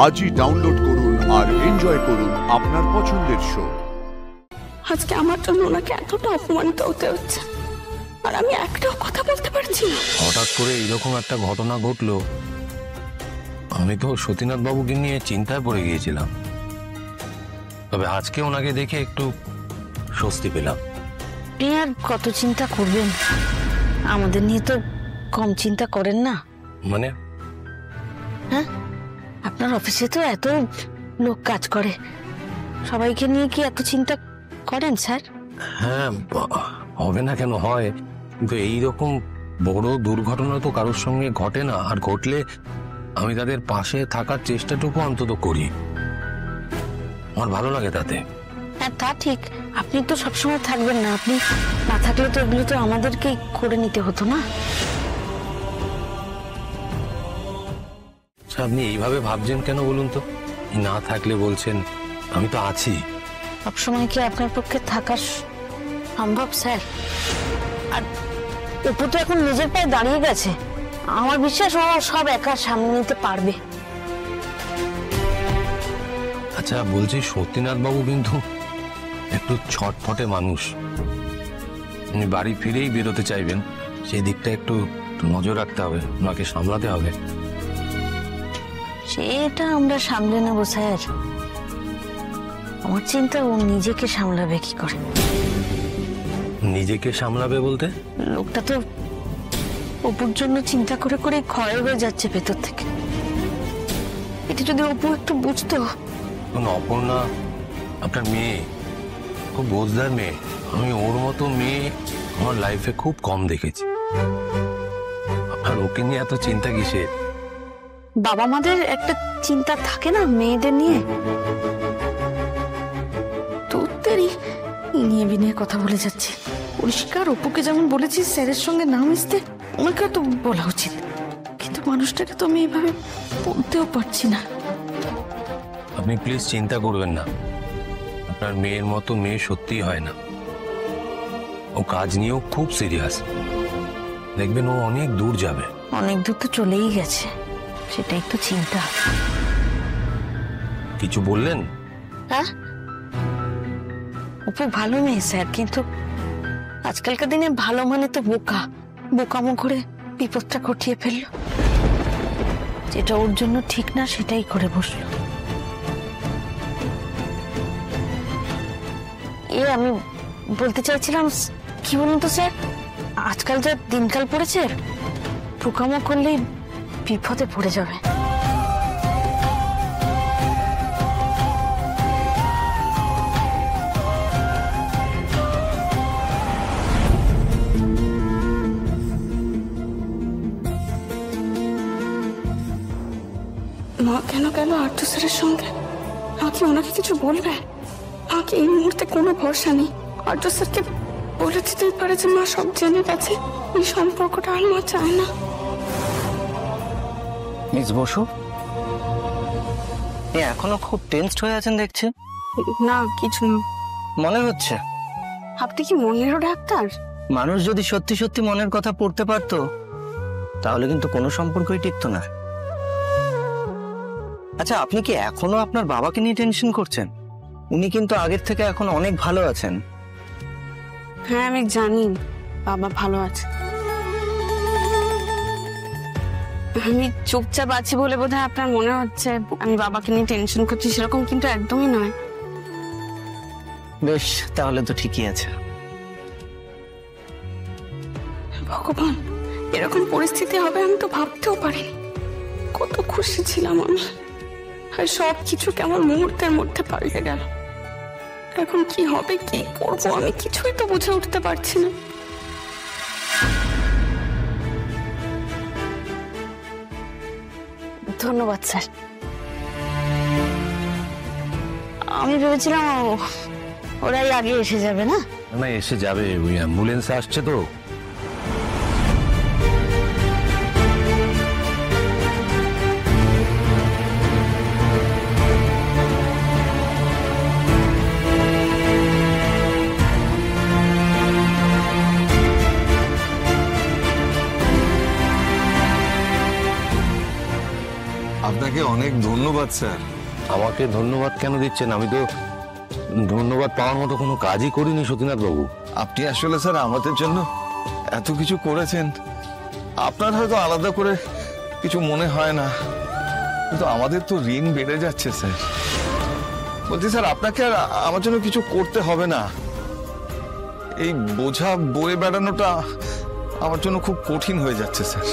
আজই ডাউনলোড করুন আর এনজয় করুন আপনার পছন্দের শো। আজকে আমার জন্য ওনাকে এতটা অপমানিত হতে হচ্ছে, আর আমি একটাও কথা বলতে পারছি না। হঠাৎ করে এরকম একটা ঘটনা ঘটলো, আমি তো সতীনাথ বাবুকে নিয়ে চিন্তায় পড়ে গিয়েছিলাম। তবে আজকে ওনাকে দেখে একটু স্বস্তি পেলাম। আর কত চিন্তা করবেন, আমাদের নিয়ে তো কম চিন্তা করেন না। মানে? হ্যাঁ, আপনার অফিসে তো এত লোক কাজ করে, সবাইকে নিয়ে কি এত চিন্তা করেন স্যার? হ্যাঁ, হবে না কেন, হয়। কিন্তু এইরকম বড় দুর্ঘটনা তো কারোর সঙ্গে ঘটে না, আর ঘটলে আমি তাদের পাশে থাকার চেষ্টাটুকু অন্তত করি, আমার ভালো লাগে তাতে। হ্যাঁ তা ঠিক, আপনি তো সবসময় থাকবেন না, আপনি না থাকলে তো এগুলো তো আমাদেরকেই করে নিতে হতো না। আপনি এইভাবে ভাবছেন কেন বলুন তো? না থাকলে বলছেন, আমি তো আছি। সবসময় কি আপনার পক্ষে থাকা সম্ভব স্যার? আর অপু তো এখন নিজের পায়ে দাঁড়িয়ে গেছে, আমার বিশ্বাস ও সব একা সামনে নিতে পারবে। আচ্ছা বলছি, সত্যিনাথ বাবু কিন্তু একটু ছটফটে মানুষ, উনি বাড়ি ফিরেই বেরোতে চাইবেন, সেই দিকটা একটু নজর রাখতে হবে, ওনাকে সামলাতে হবে। সেটা আমরা সামলে নেব স্যার, আমার চিন্তা ও নিজেকে সামলাবে কি করে। নিজেকে সামলাবে বলতে? লোকটা তো অপুর জন্য চিন্তা করে করে ক্ষয় হয়ে যাচ্ছে ভেতর থেকে। এটা যদি অপু একটু বুঝতো। অপর্ণা আপনার মেয়ে, খুব বোঝদার মেয়ে, আমি ওর মতো মেয়ে আমার লাইফে খুব কম দেখেছি। আর ওকে নিয়ে এত চিন্তা কিসের? বাবা মাদের একটা চিন্তা থাকে না মেয়েদের নিয়ে। তোদেরই নিয়ে বিনিয়ে কথা বলে যাচ্ছি। পরিষ্কার অপুকে যেমন বলেছি স্যারের সঙ্গে না মিশতে, ওনাকেও তো বলা উচিত, কিন্তু মানুষটাকে তো আমি এইভাবে বলতেও পারছি না। আপনি প্লিজ চিন্তা করবেন না, আপনার মেয়ের মতো মেয়ে সত্যিই হয় না। ও কাজ নিয়েও খুব সিরিয়াস, দেখবেন ও অনেক দূর যাবে। অনেক দূর তো চলেই গেছে, সেটাই তো চিন্তা। কিছু বললেন? হ্যাঁ, অপু ভালো মেয়ে স্যার, কিন্তু আজকালকার দিনে ভালো মানে তো বোকা, বোকামো করে বিপদটা ঘটিয়ে ফেললো। যেটা ওর জন্য ঠিক না সেটাই করে বসলো। আমি বলতে চাইছিলাম কি বলুন তো স্যার, আজকাল যা দিনকাল পড়েছে, বোকামো করলেই বিপদে পড়ে যাবে। মা কেন গেল আর্য স্যারের সঙ্গে? আমাকে ওনাকে কিছু বলবে? আমাকে এই মুহূর্তে কোনো ভরসা নেই। আর্য স্যারকে বলে দিতেই পারে যে মা সব জেনে গেছে, এই সম্পর্কটা আর মা চায় না। মিস বসু, এখনো খুব টেনসড হয়ে আছেন দেখছি। না কিছু না। মনে হচ্ছে আপনি কি মনেরও ডাক্তার? মানুষ যদি সত্যি সত্যি মনের কথা পড়তে পারতো, তাহলে কিন্তু কোনো সম্পর্কই টিকতো না। আচ্ছা, আপনি কি এখনো আপনার বাবাকে নিয়ে টেনশন করছেন? উনি কিন্তু আগের থেকে এখন অনেক ভালো আছেন। হ্যাঁ আমি জানি বাবা ভালো আছে, আমি চুপচাপ আছি বলে বোধহয় আপনার মনে হচ্ছে আমি বাবাকে নিয়ে টেনশন করছি, সেরকম কিন্তু একদমই নয়। বেশ, তাহলে তো ঠিকই আছে। ভগবান, এরকম পরিস্থিতি হবে আমি তো ভাবতেও পারিনি। কত খুশি ছিলাম আমি, আর সব কিছু কেমন মুহূর্তের মধ্যে পাল্টে গেল। এখন কি হবে, কি করবো, আমি কিছুই তো বুঝে উঠতে পারছি না। ধন্যবাদ স্যার। আমি ভেবেছিলাম ওরাই আগে এসে যাবে। না না, এসে যাবে, ওই অ্যাম্বুলেন্স আসছে তো। আপনাকে অনেক ধন্যবাদ। ধন্যবাদ স্যার। আমাকে ধন্যবাদ কেন দিচ্ছেন? আমি তো ধন্যবাদ পাওয়ার মতো কোনো কাজই করিনি সতীনাথ বাবু। আপনি আসলে স্যার আমাদের জন্য এত কিছু করেছেন, আপনার হয়তো আলাদা করে কিছু মনে হয় না, কিন্তু আমাদের তো ঋণ বেড়ে যাচ্ছে স্যার। বলছি স্যার, আপনাকে আর আমার জন্য কিছু করতে হবে না। এই বোঝা বয়ে বেড়ানোটা আমার জন্য খুব কঠিন হয়ে যাচ্ছে স্যার।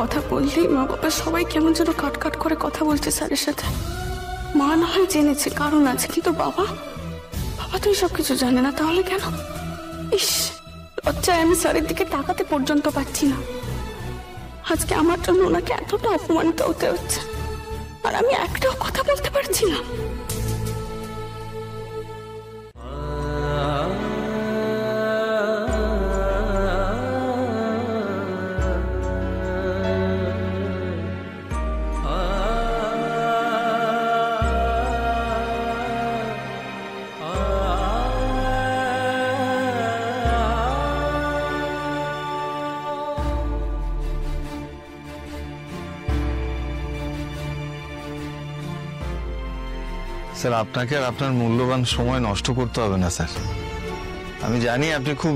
কথা বললেই মা বাবা সবাই কেমন যেন কাট কাট করে কথা বলছে স্যারের সাথে। মা না হয় জেনেছে, কারণ আছে, কিন্তু বাবা বাবা তো সব কিছু জানে না। তাহলে কেন? ইস, লজ্জায় আমি স্যারের দিকে তাকাতে পর্যন্ত পাচ্ছি না। আজকে আমার জন্য ওনাকে এতটা অপমানিত হতে হচ্ছে, আর আমি একটাও কথা বলতে পারছি না। স্যার, আপনাকে আর আপনার মূল্যবান সময় নষ্ট করতে হবে না স্যার। আমি জানি আপনি খুব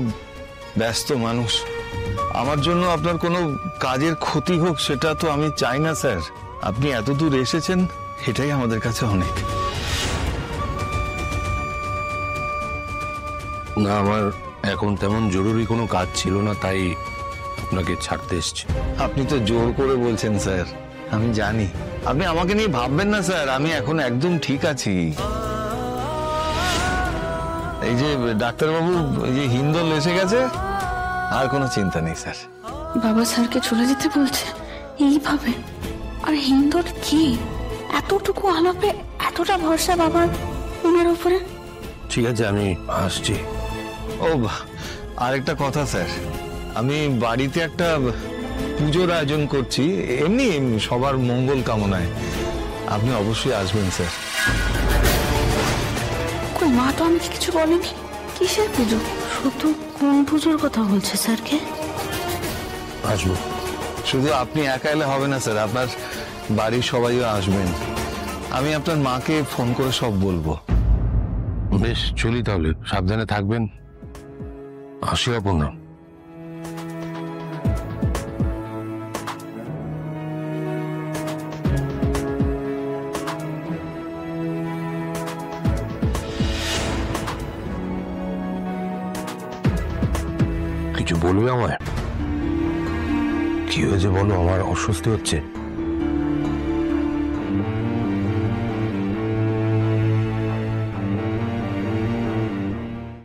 ব্যস্ত মানুষ। আমার জন্য আপনার কোনো কাজের ক্ষতি হোক সেটা তো আমি চাই না স্যার। আপনি এত দূর এসেছেন, এটাই আমাদের কাছে অনেক। না, আমার এখন তেমন জরুরি কোনো কাজ ছিল না, তাই আপনাকে ছাড়তে এসেছি। আপনি তো জোর করে বলছেন স্যার, আমি জানি। আপনি আমাকে নিয়ে ভাববেন না স্যার, আমি এখন একদম ঠিক আছি। এই যে ডাক্তারবাবু, এই যে হিন্দল এসে গেছে, আর কোনো চিন্তা নেই স্যার। বাবা স্যারকে চলে যেতে বলছে এইভাবে? আর হিন্দর কি এতটুকু আলাপে এতটা ভরসা বাবার ওনার উপরে? ঠিক আছে, আমি আসছি। ও, আরেকটা কথা স্যার, আমি বাড়িতে একটা পুজোর আয়োজন করছি, এমনি সবার মঙ্গল কামনায়। আপনি অবশ্যই আসবেন স্যার। কই, মা তো আমাকে কিছু বলেনি। কিসের পুজো? শুধু কোন পুজোর কথা বলছে স্যারকে? আসবো। শুধু আপনি একা এলে হবে না স্যার, আপনার বাড়ির সবাইও আসবেন। আমি আপনার মাকে ফোন করে সব বলবো। বেশ, চলি তাহলে। সাবধানে থাকবেন। আসি অপর্ণা। কিছু বলবে আমায়? কি হয়েছে বলো, আমার অস্বস্তি হচ্ছে।